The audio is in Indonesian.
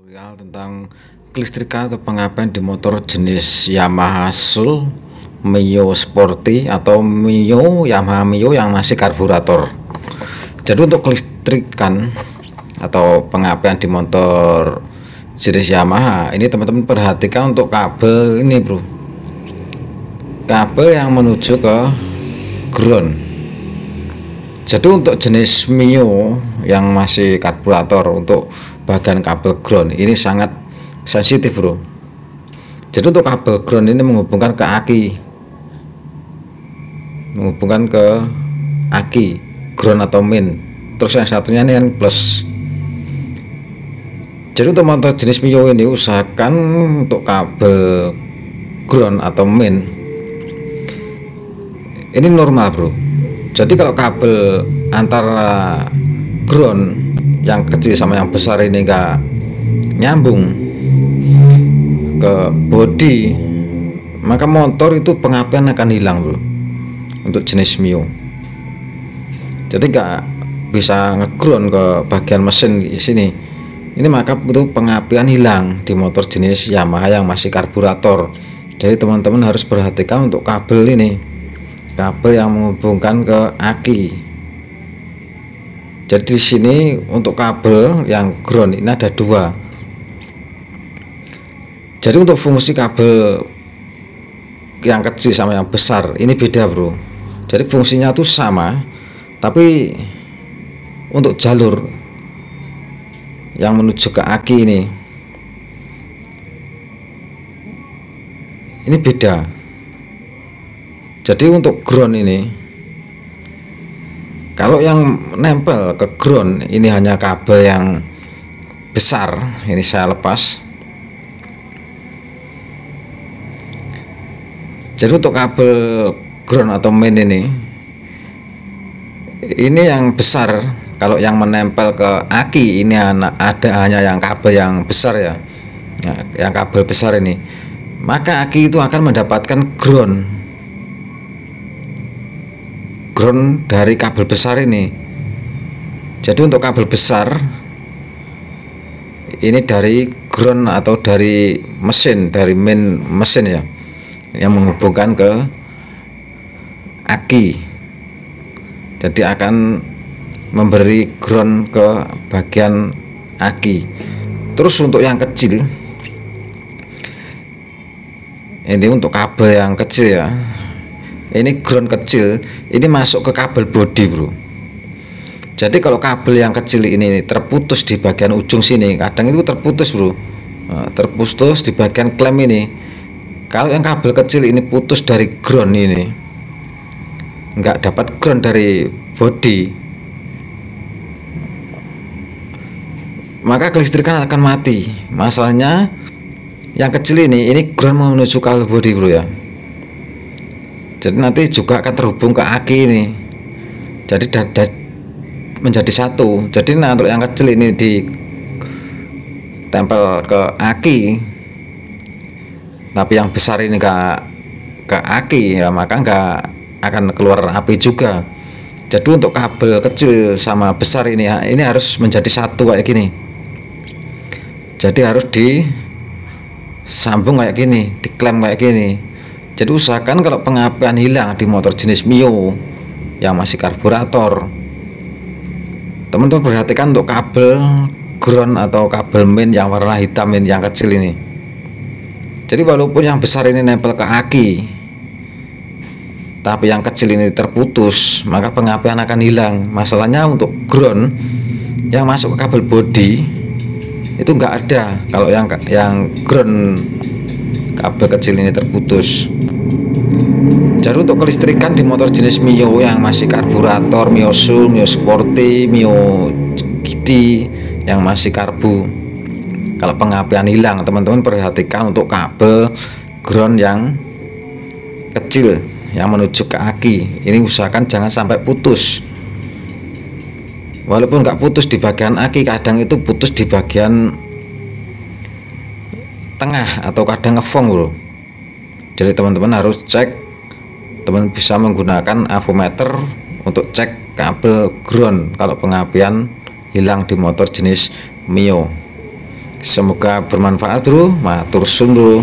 Tutorial tentang kelistrikan atau pengapian di motor jenis Yamaha Soul Mio Sporty atau Yamaha Mio yang masih karburator. Jadi untuk kelistrikan atau pengapian di motor jenis Yamaha ini, teman-teman perhatikan untuk kabel ini bro, kabel yang menuju ke ground. Jadi untuk jenis Mio yang masih karburator, untuk bagian kabel ground ini sangat sensitif bro. Jadi untuk kabel ground ini menghubungkan ke aki, ground atau main, terus yang satunya ini yang plus. Jadi untuk motor jenis Mio ini usahakan untuk kabel ground atau main ini normal bro. Jadi kalau kabel antara ground yang kecil sama yang besar ini enggak nyambung ke body, maka motor itu pengapian akan hilang bro untuk jenis Mio. Jadi enggak bisa ngeground ke bagian mesin di sini ini, maka itu pengapian hilang di motor jenis Yamaha yang masih karburator. Jadi teman-teman harus perhatikan untuk kabel ini, kabel yang menghubungkan ke aki. Jadi di sini untuk kabel yang ground ini ada dua. Jadi untuk fungsi kabel yang kecil sama yang besar ini beda bro. Jadi fungsinya tuh sama, tapi untuk jalur yang menuju ke aki ini beda. Jadi untuk ground ini, kalau yang nempel ke ground ini hanya kabel yang besar, ini saya lepas. Jadi untuk kabel ground atau main ini yang besar. Kalau yang menempel ke aki ini ada hanya yang kabel yang besar ya, yang kabel besar ini, maka aki itu akan mendapatkan ground dari kabel besar ini. Jadi untuk kabel besar ini dari ground atau dari mesin, dari main mesin ya, yang menghubungkan ke aki. Jadi akan memberi ground ke bagian aki. Terus untuk yang kecil ini, untuk kabel yang kecil ya, ini ground kecil ini masuk ke kabel body bro. Jadi kalau kabel yang kecil ini terputus di bagian ujung sini, kadang itu terputus bro, terputus di bagian klem ini. Kalau yang kabel kecil ini putus dari ground ini, nggak dapat ground dari body, maka kelistrikan akan mati. Masalahnya yang kecil ini ground menuju kabel body bro ya. Jadi nanti juga akan terhubung ke aki ini, jadi menjadi satu. Jadi nah, untuk yang kecil ini ditempel ke aki, tapi yang besar ini ke aki ya, maka nggak akan keluar api juga. Jadi untuk kabel kecil sama besar ini harus menjadi satu kayak gini. Jadi harus disambung kayak gini, diklem kayak gini. Jadi usahakan kalau pengapian hilang di motor jenis Mio yang masih karburator, teman-teman perhatikan untuk kabel ground atau kabel main yang warna hitam ini, yang kecil ini. Jadi walaupun yang besar ini nempel ke aki, tapi yang kecil ini terputus, maka pengapian akan hilang. Masalahnya untuk ground yang masuk ke kabel body itu enggak ada kalau yang ground kabel kecil ini terputus. Jadi untuk kelistrikan di motor jenis Mio yang masih karburator, Mio Soul, Mio Sporty, Mio GT yang masih karbu, kalau pengapian hilang, teman-teman perhatikan untuk kabel ground yang kecil yang menuju ke aki ini, usahakan jangan sampai putus. Walaupun nggak putus di bagian aki, kadang itu putus di bagian tengah atau kadang ngefong bro. Jadi teman-teman harus cek, teman bisa menggunakan avometer untuk cek kabel ground kalau pengapian hilang di motor jenis Mio. Semoga bermanfaat bro, matur suwun bro.